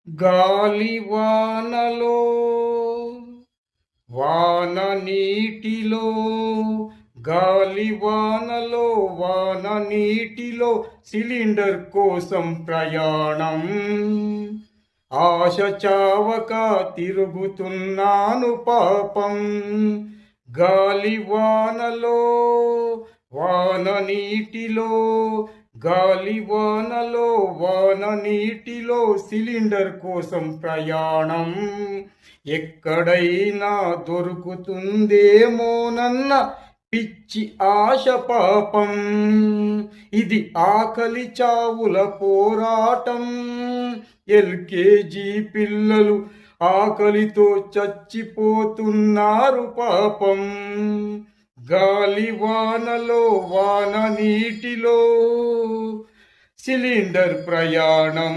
గాలి వానలో వాన నీటిలో గాలి వానలో వాన నీటిలో సిలిండర్ కోసం ప్రయాణం ఆశ చావక తిరుగుతున్నాను పాపం గాలి వానలో వాన నీటిలో గాలి వానలో వాన నీటిలో సిలిండర్ కోసం ప్రయాణం ఎక్కడైనా దొరుకుతుందేమోనన్న పిచ్చి ఆశ పాపం ఇది ఆకలి చావుల పోరాటం ఎల్కేజీ పిల్లలు ఆకలితో చచ్చిపోతున్నారు పాపం గాలి వానలో వాన నీటిలో సిలిండర్ ప్రయాణం